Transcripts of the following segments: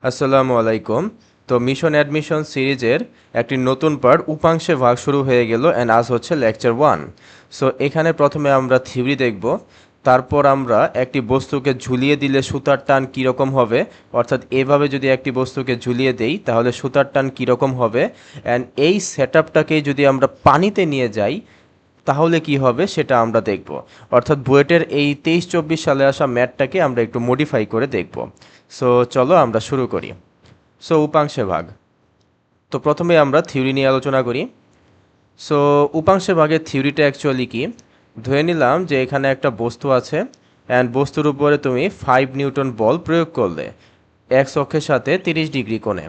আসসালামু আলাইকুম। তো মিশন অ্যাডমিশন সিরিজের একটি নতুন পার্ট উপাংশে ভাগ শুরু হয়ে গেল অ্যান্ড আজ হচ্ছে লেকচার 1। সো এখানে প্রথমে আমরা থিওরি দেখব, তারপর আমরা একটি বস্তুকে ঝুলিয়ে দিলে সুতার টান কীরকম হবে, অর্থাৎ এভাবে যদি একটি বস্তুকে ঝুলিয়ে দেই তাহলে সুতার টান কীরকম হবে, অ্যান্ড এই সেটআপটাকেই যদি আমরা পানিতে নিয়ে যাই তাহলে কি হবে সেটা আমরা দেখব। অর্থাৎ বুয়েটের এই 23-24 সালে আসা ম্যাথটাকে আমরা একটু মডিফাই করে দেখব। সো চলো আমরা শুরু করি। সো উপাংশে ভাগ। তো প্রথমে আমরা থিওরি নিয়ে আলোচনা করি। সো উপাংশে ভাগের থিওরিটা অ্যাকচুয়ালি কি, ধরে নিলাম যে এখানে একটা বস্তু আছে অ্যান্ড বস্তুর উপরে তুমি 5 নিউটন বল প্রয়োগ করলে এক্স অক্ষের সাথে 30 ডিগ্রি কোণে।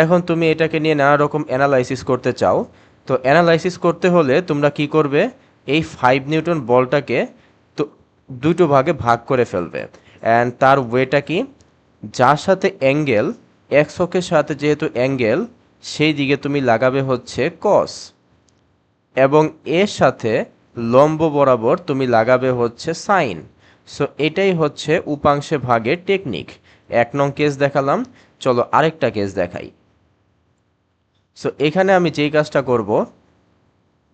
এখন তুমি এটাকে নিয়ে নানা রকম অ্যানালাইসিস করতে চাও। তো অ্যানালাইসিস করতে হলে তোমরা কি করবে, এই 5 নিউটন বলটাকে তো দুটো ভাগে ভাগ করে ফেলবে অ্যান্ড তার ওয়েটা কি, যার সাথে অ্যাঙ্গেল এক্স অক্ষের সাথে যেহেতু অ্যাঙ্গেল, সেই দিকে তুমি লাগাবে হচ্ছে কস, এবং এর সাথে লম্ব বরাবর তুমি লাগাবে হচ্ছে সাইন। সো এটাই হচ্ছে উপাংশে ভাগের টেকনিক। 1 নং কেস দেখালাম, চলো আরেকটা কেস দেখাই। সো এখানে আমি যেই কাজটা করব,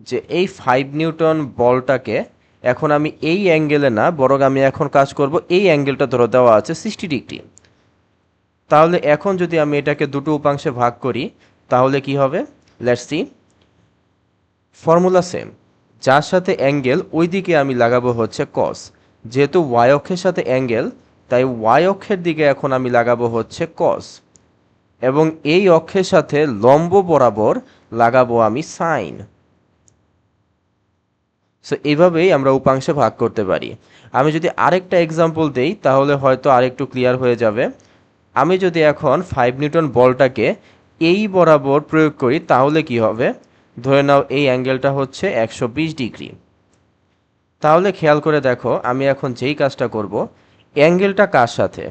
যে এই 5 নিউটন বলটাকে এখন আমি এই অ্যাঙ্গেলে না, বরং আমি এখন কাজ করব এই অ্যাঙ্গেলটা ধরে দেওয়া আছে 60 ডিগ্রি। তাহলে এখন যদি আমি এটাকে দুটো উপাংশে ভাগ করি তাহলে কি হবে, লেটস সি। ফর্মুলা সেম, যার সাথে অ্যাঙ্গেল ওই দিকে আমি লাগাবো হচ্ছে কস। যেহেতু ওয়াই অক্ষের সাথে অ্যাঙ্গেল, তাই ওয়াই অক্ষের দিকে এখন আমি লাগাবো হচ্ছে কস, এবং এই অক্ষের সাথে লম্ব বরাবর লাগাবো আমি সাইন। সো এইভাবেই আমরা উপাংশে ভাগ করতে পারি। আমি যদি আরেকটা এক্সাম্পল দেই তাহলে হয়তো আরেকটু ক্লিয়ার হয়ে যাবে। আমি যদি এখন 5 নিউটন বলটাকে এই বরাবর প্রয়োগ করি তাহলে কি হবে, ধরে নাও এই অ্যাঙ্গেলটা হচ্ছে 120 ডিগ্রি। তাহলে খেয়াল করে দেখো আমি এখন যেই কাজটা করব, অ্যাঙ্গেলটা কার সাথে,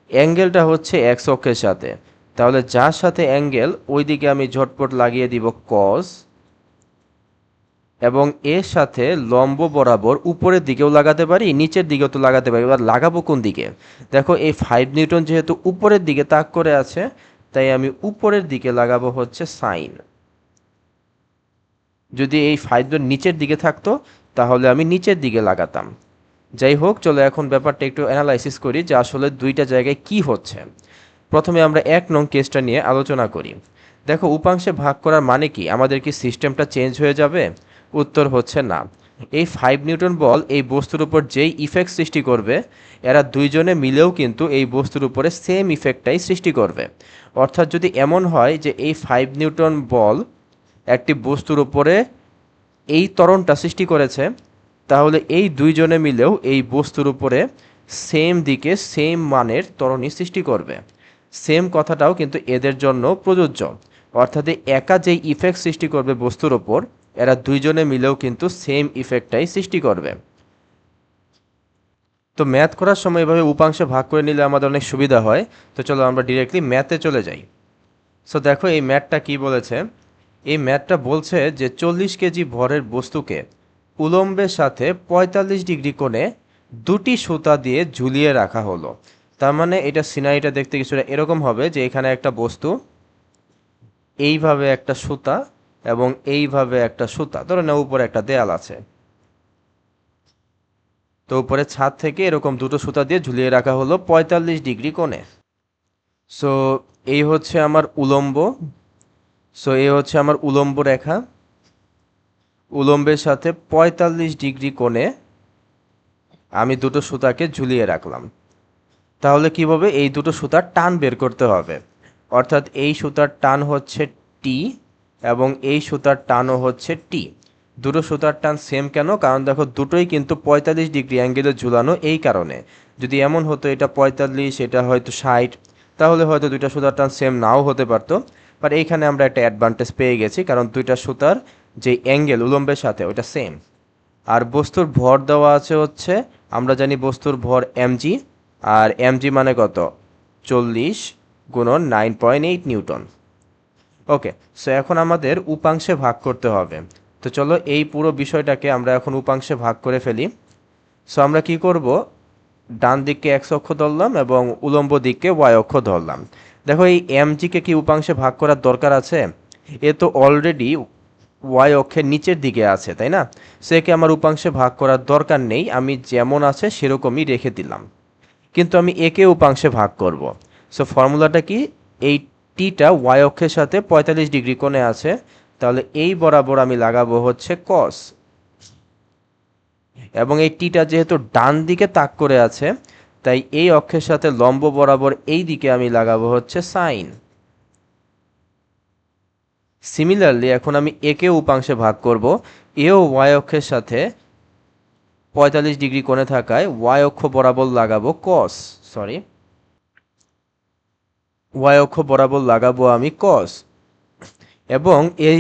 অ্যাঙ্গেলটা হচ্ছে এক্স অক্ষের সাথে। তাহলে যার সাথে অ্যাঙ্গেল ওই দিকে আমি ঝটপট লাগিয়ে দিব কস, এবং এর সাথে লম্ব বরাবর উপরের দিকেও লাগাতে পারি, নিচের দিকেও তো লাগাতে পারি। এবার লাগাবো কোন দিকে, দেখো এই 5 নিউটন যেহেতু উপরের দিকে তাক করে আছে, তাই আমি উপরের দিকে লাগাবো হচ্ছে সাইন। যদি এই 5 নিচের দিকে থাকতো তাহলে আমি নিচের দিকে লাগাতাম। যাই হোক, চলো এখন ব্যাপারটা একটু অ্যানালাইসিস করি যে আসলে দুইটা জায়গায় কি হচ্ছে। প্রথমে আমরা 1 নং কেসটা নিয়ে আলোচনা করি। দেখো উপাংশে ভাগ করার মানে কি, আমাদের কি সিস্টেমটা চেঞ্জ হয়ে যাবে? উত্তর হচ্ছে না। এই 5 নিউটন বল এই বস্তুর উপর যেই ইফেক্ট সৃষ্টি করবে, এরা দুইজনে মিলেও কিন্তু এই বস্তুর উপরে সেম ইফেক্টটাই সৃষ্টি করবে। অর্থাৎ যদি এমন হয় যে এই 5 নিউটন বল একটি বস্তুর উপরে এই ত্বরণটা সৃষ্টি করেছে, তাহলে এই দুইজনে মিলেও এই বস্তুর উপরে সেম দিকে সেম মানের ত্বরণই সৃষ্টি করবে। সেম কথাটাও কিন্তু এদের জন্য প্রযোজ্য। অর্থাৎ এই একা যেই ইফেক্ট সৃষ্টি করবে বস্তুর ওপর, এরা দুইজনে মিলেও কিন্তু সেম ইফেক্টটাই সৃষ্টি করবে। তো ম্যাথ করার সময় এভাবে উপাংশে ভাগ করে নিলে আমাদের অনেক সুবিধা হয়। তো চলো আমরা ডিরেক্টলি ম্যাথে চলে যাই। সো দেখো এই ম্যাথটা কি বলেছে। এই ম্যাথটা বলছে যে 40 কেজি ভরের বস্তুকে উলম্বের সাথে 45 ডিগ্রি কোণে দুটি সুতা দিয়ে ঝুলিয়ে রাখা হলো। তার মানে এটা সিনারিটা দেখতে কিছুটা এরকম হবে যে এখানে একটা বস্তু, এইভাবে একটা সুতা, এবং এইভাবে একটা সুতা, ধরে নাও উপরে একটা দেয়াল আছে। তো উপরে ছাদ থেকে এরকম দুটো সুতা দিয়ে ঝুলিয়ে রাখা হলো 45 ডিগ্রি কোণে। সো এই হচ্ছে আমার উলম্ব। সো এই হচ্ছে আমার উলম্ব রেখা, উলম্বের সাথে 45 ডিগ্রি কোণে আমি দুটো সুতাকে ঝুলিয়ে রাখলাম। তাহলে কীভাবে এই দুটো সুতার টান বের করতে হবে, অর্থাৎ এই সুতার টান হচ্ছে টি, এবং এই সুতার টানও হচ্ছে টি। দুটো সুতার টান সেম কেন, কারণ দেখো দুটোই কিন্তু 45 ডিগ্রি অ্যাঙ্গেলে ঝুলানো, এই কারণে। যদি এমন হতো এটা 45, এটা হয়তো 60, তাহলে হয়তো দুইটা সুতার টান সেম নাও হতে পারতো। বাট এইখানে আমরা একটা অ্যাডভান্টেজ পেয়ে গেছি, কারণ দুইটা সুতার যে অ্যাঙ্গেল উলম্বের সাথে ওটা সেম। আর বস্তুর ভর দেওয়া আছে হচ্ছে, আমরা জানি বস্তুর ভর mg, আর mg মানে কত, 40 গুণন 9.8 নিউটন। ওকে, সো এখন আমাদের উপাংশে ভাগ করতে হবে। তো চলো এই পুরো বিষয়টাকে আমরা এখন উপাংশে ভাগ করে ফেলি। সো আমরা কি করব, ডান দিককে এক্স অক্ষ ধরলাম এবং উলম্ব দিককে ওয়াই অক্ষ ধরলাম। দেখো এই এমজিকে কি উপাংশে ভাগ করার দরকার আছে? এ তো অলরেডি ওয়াই অক্ষের নিচের দিকে আছে, তাই না? সো একে আমার উপাংশে ভাগ করার দরকার নেই, আমি যেমন আছে সেরকমই রেখে দিলাম। কিন্তু আমি একে উপাংশে ভাগ করব। সো ফর্মুলাটা কি? এই টিটা ওয়াই অক্ষের সাথে 45 ডিগ্রি কোণে আছে, তাহলে এই বরাবর আমি লাগাবো হচ্ছে কস, এবং এই টিটা যেহেতু ডান দিকে তাক করে আছে, তাই এই অক্ষের সাথে লম্ব বরাবর এই দিকে আমি লাগাবো হচ্ছে সাইন। সিমিলারলি এখন আমি একে উপাংশে ভাগ করব, এও ওয়াই অক্ষের সাথে 45 ডিগ্রি কোণে থাকায় ওয়াই অক্ষ বরাবর লাগাবো কস, সরি, ওয়াই অক্ষ বরাবর লাগাবো আমি কস। এবং এই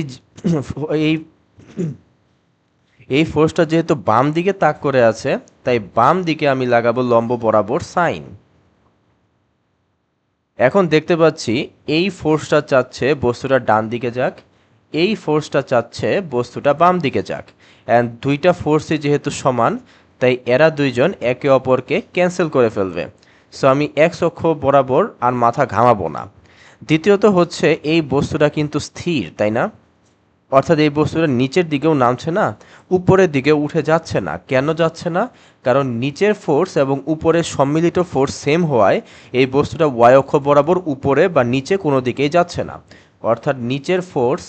এই ফোর্সটা যেহেতু বাম দিকে তাক করে আছে, তাই বাম দিকে আমি লাগাবো লম্ব বরাবর সাইন। এখন দেখতে পাচ্ছি এই ফোর্সটা চাচ্ছে বস্তুটা ডান দিকে যাক, এই ফোর্সটা চাচ্ছে বস্তুটা বাম দিকে যাক, অ্যান্ড দুইটা ফোর্সই যেহেতু সমান, তাই এরা দুইজন একে অপরকে ক্যান্সেল করে ফেলবে। সো আমি এক্স অক্ষ বরাবর আর মাথা ঘামাবো না। দ্বিতীয়ত হচ্ছে এই বস্তুটা কিন্তু স্থির, তাই না? অর্থাৎ এই বস্তুটা নিচের দিকেও নামছে না, উপরের দিকে উঠে যাচ্ছে না। কেন যাচ্ছে না? কারণ নিচের ফোর্স এবং উপরের সম্মিলিত ফোর্স সেম হওয়ায় এই বস্তুটা ওয়াই অক্ষ বরাবর উপরে বা নিচে কোনো দিকেই যাচ্ছে না। অর্থাৎ নিচের ফোর্স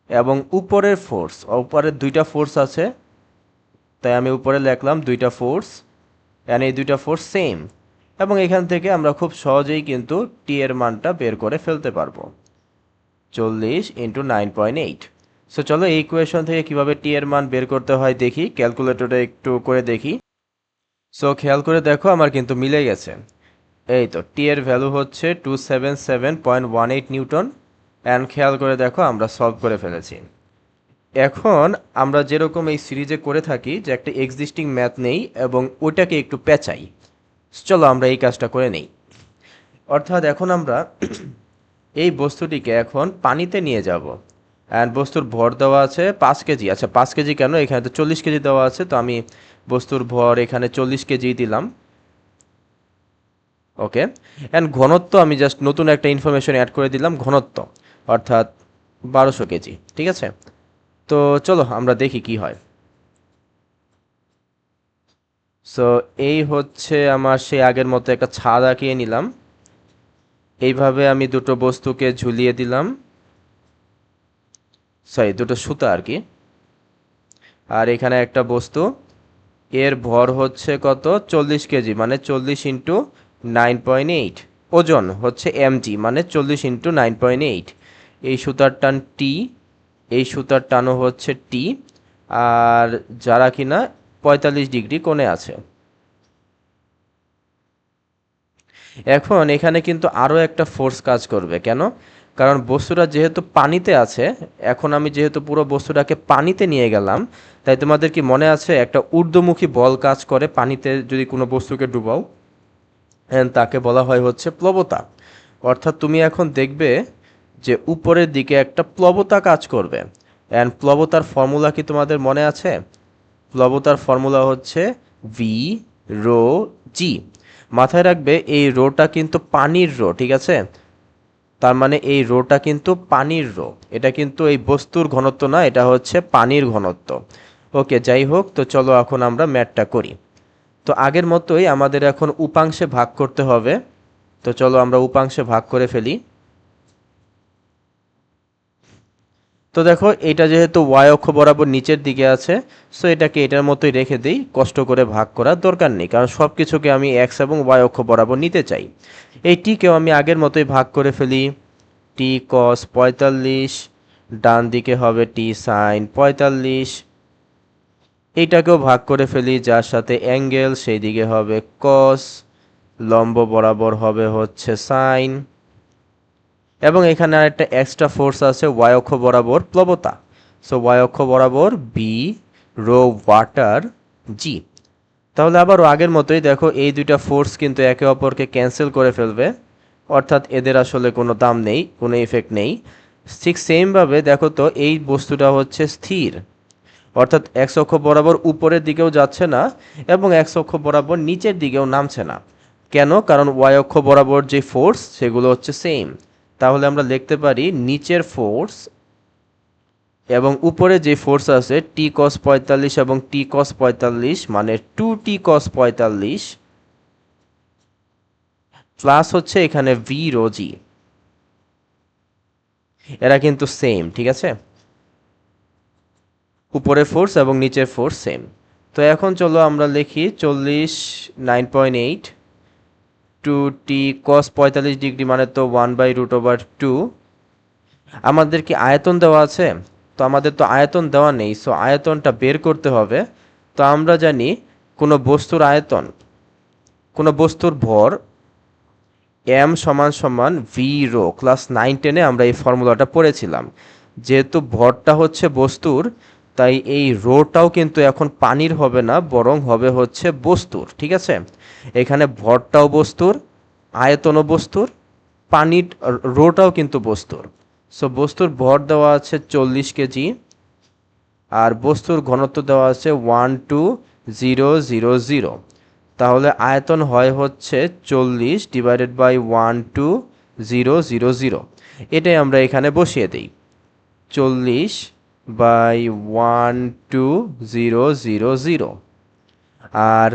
এবং উপরের ফোর্স, উপরের দুইটা ফোর্স আছে, তাই আমি উপরে লিখলাম দুইটা ফোর্স, অ্যান্ড এই দুইটা ফোর্স সেম। এবং এখান থেকে আমরা খুব সহজেই কিন্তু টি এর মানটা বের করে ফেলতে পারবো, 40 × 9.8। সো চলো এই ইকুয়েশন থেকে কিভাবে টি এর মান বের করতে হয় দেখি, ক্যালকুলেটরে একটু করে দেখি। সো খেয়াল করে দেখো আমার কিন্তু মিলে গেছে। এই তো টি এর ভ্যালু হচ্ছে 277.18 নিউটন, অ্যান্ড খেয়াল করে দেখো আমরা সলভ করে ফেলেছি। এখন আমরা যেরকম এই সিরিজে করে থাকি যে একটা এক্সিস্টিং ম্যাথ নেই এবং ওইটাকে একটু পেঁচাই, চলো আমরা এই কাজটা করে নেই। অর্থাৎ এখন আমরা এই বস্তুটিকে এখন পানিতে নিয়ে যাব, অ্যান্ড বস্তুর ভর দেওয়া আছে 5 কেজি। আচ্ছা 5 কেজি কেন, এখানে তো 40 কেজি দেওয়া আছে, তো আমি বস্তুর ভর এখানে 40 কেজি দিলাম। ওকে, অ্যান্ড ঘনত্ব আমি জাস্ট নতুন একটা ইনফরমেশন অ্যাড করে দিলাম, ঘনত্ব অর্থাৎ 1200 কেজি। ঠিক আছে, তো চলো আমরা দেখি কি হয়। সো এই হচ্ছে আমার সেই আগের মতো একটা ছাদ আঁকিয়ে নিলাম, এইভাবে আমি দুটো বস্তুকে ঝুলিয়ে দিলাম, সরি দুটো সুতা আর কি। আর এখানে একটা বস্তু, এর ভর হচ্ছে কত, 40 কেজি, মানে 40 × 9.8। ওজন হচ্ছে mg, মানে 40 × 9.8। এই সুতার টান টি, এই সুতার টানও হচ্ছে টি, আর যারা কিনা 45 ডিগ্রি কোণে আছে। এখন এখানে কিন্তু আরও একটা ফোর্স কাজ করবে, কেন? কারণ বস্তুটা যেহেতু পানিতে আছে, এখন আমি যেহেতু পুরো বস্তুটাকে পানিতে নিয়ে গেলাম, তাই তোমাদের কি মনে আছে একটা ঊর্ধ্বমুখী বল কাজ করে পানিতে যদি কোনো বস্তুকে ডুবাও, তাকে বলা হয় হচ্ছে প্লবতা। অর্থাৎ তুমি এখন দেখবে যে উপরের দিকে একটা প্লবতা কাজ করবে, অ্যান্ড প্লবতার ফর্মুলা কি তোমাদের মনে আছে? প্লবতার ফর্মুলা হচ্ছে ভি রো জি। মাথায় রাখবে এই রোটা কিন্তু পানির রো, ঠিক আছে? তার মানে এই রোটা কিন্তু পানির রো, এটা কিন্তু এই বস্তুর ঘনত্ব না, এটা হচ্ছে পানির ঘনত্ব। ওকে, যাই হোক, তো চলো এখন আমরা ম্যাথটা করি। তো আগের মতোই আমাদের এখন উপাংশে ভাগ করতে হবে, তো চলো আমরা উপাংশে ভাগ করে ফেলি। তো দেখো এটা যেহেতু ওয়াই অক্ষ বরাবর নিচের দিকে আছে, সো এটাকে এটার মতোই রেখে দিই, কষ্ট করে ভাগ করার দরকার নেই, কারণ সব কিছুকে আমি এক্স এবং ওয়াই অক্ষ বরাবর নিতে চাই। এই টিকেও আমি আগের মতোই ভাগ করে ফেলি, টি কস 45, ডান দিকে হবে টি সাইন 45। এইটাকেও ভাগ করে ফেলি, যার সাথে অ্যাঙ্গেল সেই দিকে হবে কস, লম্ব বরাবর হবে হচ্ছে সাইন, এবং এখানে আরেকটা এক্সট্রা ফোর্স আছে ওয়াই অক্ষ বরাবর প্লবতা। সো ওয়াই অক্ষ বরাবর বি রো ওয়াটার জি। তাহলে আবারও আগের মতোই দেখো এই দুইটা ফোর্স কিন্তু একে অপরকে ক্যান্সেল করে ফেলবে, অর্থাৎ এদের আসলে কোনো দাম নেই, কোনো ইফেক্ট নেই। ঠিক সেমভাবে দেখো তো এই বস্তুটা হচ্ছে স্থির, অর্থাৎ এক্স অক্ষ বরাবর উপরের দিকেও যাচ্ছে না এবং এক্স অক্ষ বরাবর নিচের দিকেও নামছে না। কেন? কারণ ওয়াই অক্ষ বরাবর যে ফোর্স সেগুলো হচ্ছে সেম। তাহলে আমরা লিখতে পারি নিচের ফোর্স এবং উপরে যে ফোর্স আছে টি কস 45 এবং টি কস 45 মানে 2t কস 45 প্লাস হচ্ছে এখানে ভি রো জি, এরা কিন্তু সেম, ঠিক আছে? উপরের ফোর্স এবং নিচের ফোর্স সেম। তো এখন চলো আমরা লিখি 40 9.8 টু টি কস 45 ডিগ্রি মানে তো 1/√/2। আমাদের কি আয়তন দেওয়া আছে? তো আমাদের তো আয়তন দেওয়া নেই, সো আয়তনটা বের করতে হবে। তো আমরা জানি কোনো বস্তুর আয়তন, কোনো বস্তুর ভর এম সমান সমান ভি রো, ক্লাস 9-10-এ আমরা এই ফর্মুলাটা পড়েছিলাম। যেহেতু ভরটা হচ্ছে বস্তুর, তাই এই রোটাও কিন্তু এখন পানির হবে না, বরং হবে হচ্ছে বস্তুর, ঠিক আছে? এখানে ভরটাও বস্তুর, আয়তনও বস্তুর, পানির রোটাও কিন্তু বস্তুর। সো বস্তুর ভর দেওয়া আছে 40 কেজি আর বস্তুর ঘনত্ব দেওয়া আছে 12000। তাহলে আয়তন হয় হচ্ছে 40/12000। এটাই আমরা এখানে বসিয়ে দিই, 40/12000। আর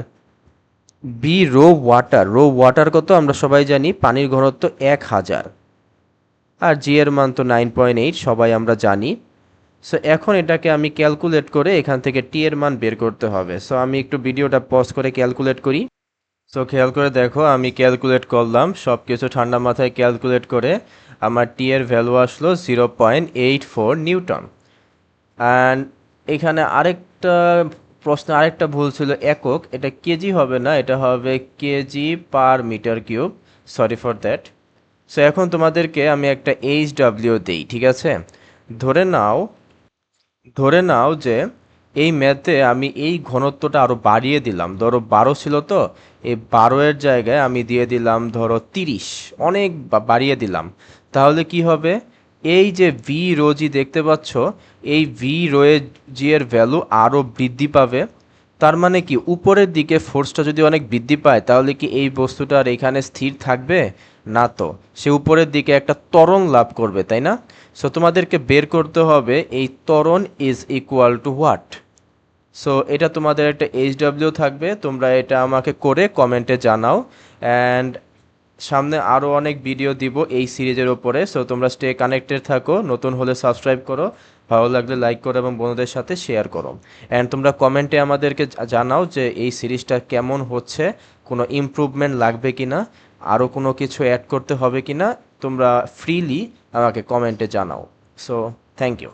বি রো ওয়াটার, রো ওয়াটার কত আমরা সবাই জানি, পানির ঘনত্ব 1000। আর জি এর মান তো 9.8 সবাই আমরা জানি। সো এখন এটাকে আমি ক্যালকুলেট করে এখান থেকে টি এর মান বের করতে হবে। সো আমি একটু ভিডিওটা পজ করে ক্যালকুলেট করি। সো খেয়াল করে দেখো, আমি ক্যালকুলেট করলাম সব কিছু ঠান্ডা মাথায় ক্যালকুলেট করে আমার টি এর ভ্যালু আসলো 0.84 নিউটন। অ্যান্ড এখানে আরেকটা প্রশ্ন, আরেকটা ভুল ছিল, একক, এটা কেজি হবে না, এটা হবে KG per metre cube. Sorry for that. So এখন তোমাদেরকে আমি একটা এইচডব্লিউ দিই, ঠিক আছে? ধরে নাও, ধরে নাও যে এই ম্যাথে আমি এই ঘনত্বটা আরো বাড়িয়ে দিলাম, ধরো 12 ছিল, তো এই 12 এর জায়গায় আমি দিয়ে দিলাম ধরো 30, অনেক বাড়িয়ে দিলাম। তাহলে কি হবে? এই যে ভি রো জি দেখতে পাচ্ছ, এই ভি রো জি এর ভ্যালু আরো বৃদ্ধি পাবে। তার মানে কি উপরের দিকে ফোর্সটা যদি অনেক বৃদ্ধি পায় তাহলে কি এই বস্তুটা আর এখানে স্থির থাকবে? না তো, সে উপরের দিকে একটা ত্বরণ লাভ করবে, তাই না? সো তোমাদেরকে বের করতে হবে এই ত্বরণ is equal to what. So এটা তোমাদের একটা এইচডব্লিউ থাকবে, তোমরা এটা আমাকে করে কমেন্টে জানাও। অ্যান্ড সামনে আরও অনেক ভিডিও দিব এই সিরিজের ওপরে। সো তোমরা স্টে কানেক্টেড থাকো, নতুন হলে সাবস্ক্রাইব করো, ভালো লাগলে লাইক করো এবং বন্ধুদের সাথে শেয়ার করো। অ্যান্ড তোমরা কমেন্টে আমাদেরকে জানাও যে এই সিরিজটা কেমন হচ্ছে, কোনো ইমপ্রুভমেন্ট লাগবে কি না, আরও কোনো কিছু অ্যাড করতে হবে কি না, তোমরা ফ্রিলি আমাকে কমেন্টে জানাও। So thank you.